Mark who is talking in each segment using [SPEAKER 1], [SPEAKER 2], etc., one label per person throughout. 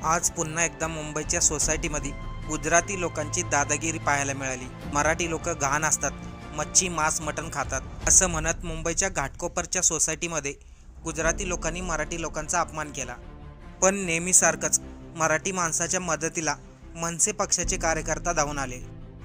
[SPEAKER 1] आज पुन्हा एकदा मुंबईच्या सोसायटीमध्ये गुजराती लोकांची दादागिरी पाहायला मिळाली। मराठी लोक घाण असतात, मच्छी मांस मटण खातात असं म्हणत मुंबईच्या घाटकोपरच्या सोसायटीमध्ये गुजराती लोकांनी मराठी लोकांचा अपमान केला। पण नेहमीसारखंच मराठी माणसाच्या मदतीला मनसे पक्षाचे कार्यकर्ता धावून आले।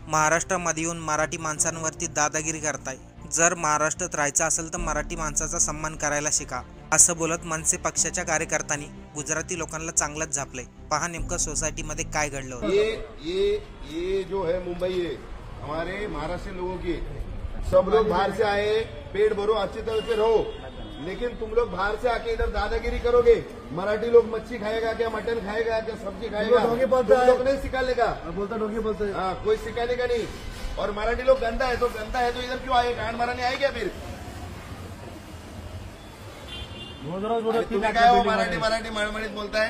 [SPEAKER 1] महाराष्ट्रामध्ये येऊन मराठी माणसांवरती दादागिरी करताय। जर महाराष्ट्रात राहायचं असेल तर मराठी माणसाचा सन्मान करायला शिका असं बोलत मनसे पक्षाच्या कार्यकर्त्यांनी गुजराती लोकांना चांगलंच झापलंय। पहा नेमकं सोसायटीमध्ये काय घडलं होतं।
[SPEAKER 2] ये जो है मुंबई है हमारे महाराष्ट्र लोगों की, सब लोग बाहर से आए, पेट भरो अच्छी तरह से रहो, लेकिन तुम लोग बाहर से आके इधर दादागिरी करोगे। मराठी लोग मच्छी खाएगा क्या, मटन खाएगा क्या, सब्जी खाएगा, तुम लोग नहीं सिखाने बोलता डोंगी बोलते। हाँ, कोई सिखाने का नहीं। और मराठी लोग गंदा है तो इधर क्यों आए, गांड माराने आए क्या फिर? तुम्ही काय हो मराठी मळमळीत बोलताय?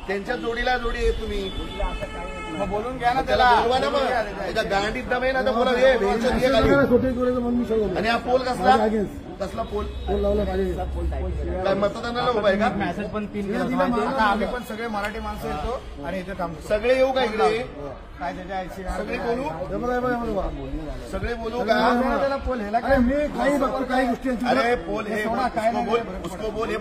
[SPEAKER 2] त्यांच्या जोडीला जोडी आहे तुम्ही, बोलून घ्या ना त्याला, बोलवा ना मग। गांडीत दम आहे ना तर बोला। आणि हा पोल कसला पोल लावला पाहिजे? काय मतदानाला उभा आहे का? मेसेज पण 3 आम्ही पण सगळे मराठी माणसं येतो आणि इथे थांबतो। सगळे येऊ का इकडे? काय त्याच्या सगळे बोलू, सगळे बोलू का? पोल हेला काय मी काही बघतो काही गोष्टी। अरे पोल हे उसको बोल, हे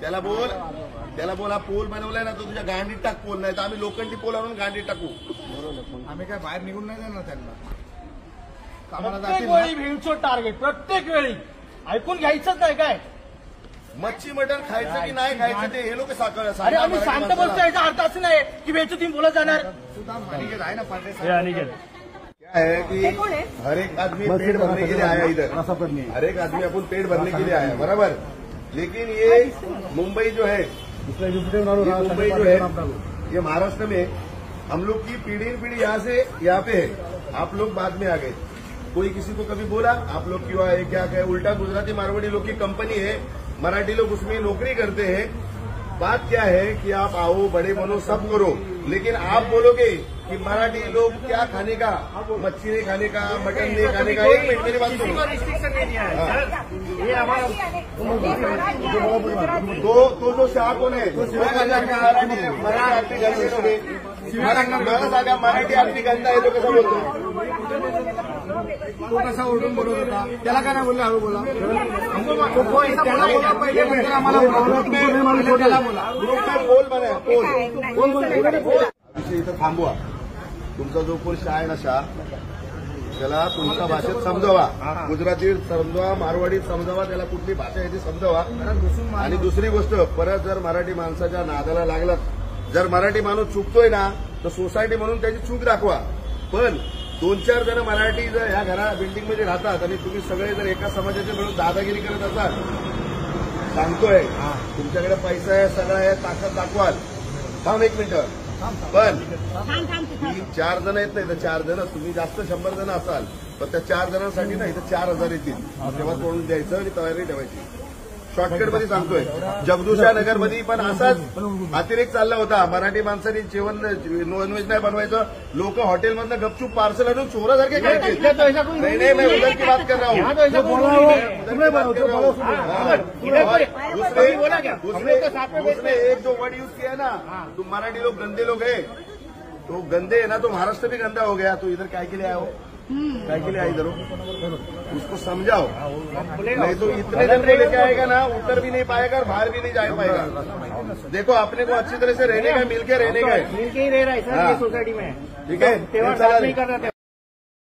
[SPEAKER 2] त्याला बोल हा पोल बनवलाय ना तो तुझ्या गांडीत टाक पोल, नाही तर आम्ही लोखंडी पोल आणून गांडीत टाकू। आम्ही काय बाहेर निघून नाही देणार त्यांना।
[SPEAKER 3] प्रत्येक वेळी भीडचो टार्गेट, प्रत्येक वेळी ऐकून घ्यायचंच नाही काय?
[SPEAKER 2] मच्छी मटण खायचं की नाही खायचं ते हे लोक साखर।
[SPEAKER 3] अरे आम्ही शांत बसतो, याचा अर्थ असं नाही की वेळचं तुम्ही बोलत जाणार।
[SPEAKER 2] आहे ना क्या है कि हर एक आदमी पेट भरने के लिए आया इधर, हर एक आदमी अपन पेट भरने के लिए आया, बराबर। लेकिन ये मुंबई जो है, मुंबई जो है ये महाराष्ट्र में हम लोग की पीढ़ी यहाँ से यहाँ पे है। आप लोग बाद में आ गए, कोई किसी को कभी बोला आप लोग क्यों आए क्या कहे? उल्टा गुजराती मारवाड़ी लोग की कंपनी है, मराठी लोग उसमें नौकरी करते हैं। बात क्या है कि आप आओ, बड़े बनो, सब करो, लेकिन आप बोलोगे कि मराठी लोग क्या खाने का, मच्छी नहीं खाने का, मटन नहीं खाने का। एक मिनट मेरी बात सुनो। तो जो शाह कौन है? मराठी आदमी गंदा है तो कसं बोलतो? तो कसा ओढून बोलत होता? त्याला काय नाही बोलला, हळू बोला। पोल बनाया, पोल इथं थांबवा। तुमचा जो कोण शाह आहे ना, शाह, त्याला तुमच्या भाषेत समजावा, गुजरातीत समजावा, मारवाडीत समजावा, त्याला कुठली भाषा आहे ती समजावा। आणि दुसरी गोष्ट, परत जर मराठी माणसाच्या नादाला लागला, जर मराठी माणूस चुकतोय ना तर सोसायटी म्हणून त्याची चूक दाखवा। पण 2-4 जण मराठी जर ह्या बिल्डिंग मध्ये राहतात आणि तुम्ही सगळे जर एका समाजाचे म्हणून दादागिरी करत असाल, सांगतोय तुमच्याकडे पैसा आहे, सगळं आहे, ताकद दाखवाल। थांब एक मिनिट। पण 4 जण येत नाही तर 4 जण, तुम्ही जास्त 100 जण असाल पण त्या 4 जणांसाठी ना इथं 4000 येतील, तेव्हा तोडून द्यायचं आणि तयारी ठेवायची। शॉर्टकट मध्ये सांगतोय, जगदूशा नगर मध्ये पण असाच अतिरेक चालला होता। मराठी माणसांनी जेवण नॉनव्हेज नाही बनवायचं, लोक हॉटेलमधनं गपचूप पार्सल आणून चोरासारखे खायचे। नाही मैं उधर की बात कर रहा हूँ। उसने एक जो वर्ड यूज किया ना, तुम मराठी लोग गंदे लोग है, तो गंदे है ना तो महाराष्ट्र भी गंदा हो गया। तो इधर काय के लिए आया हो, काय के लिए आए इधर? उसको समझाओ, नहीं तो इतने जन को लेके आएगा ना, उतर भी नहीं पाएगा और बाहर भी नहीं जा पाएगा। देखो अपने को अच्छी तरह से रहने का, मिलके रहने का है,
[SPEAKER 3] मिलके ही रह रहा है सर ये सोसाइटी में।
[SPEAKER 2] ठीक है,
[SPEAKER 3] त्योहार नहीं कर रहे थे,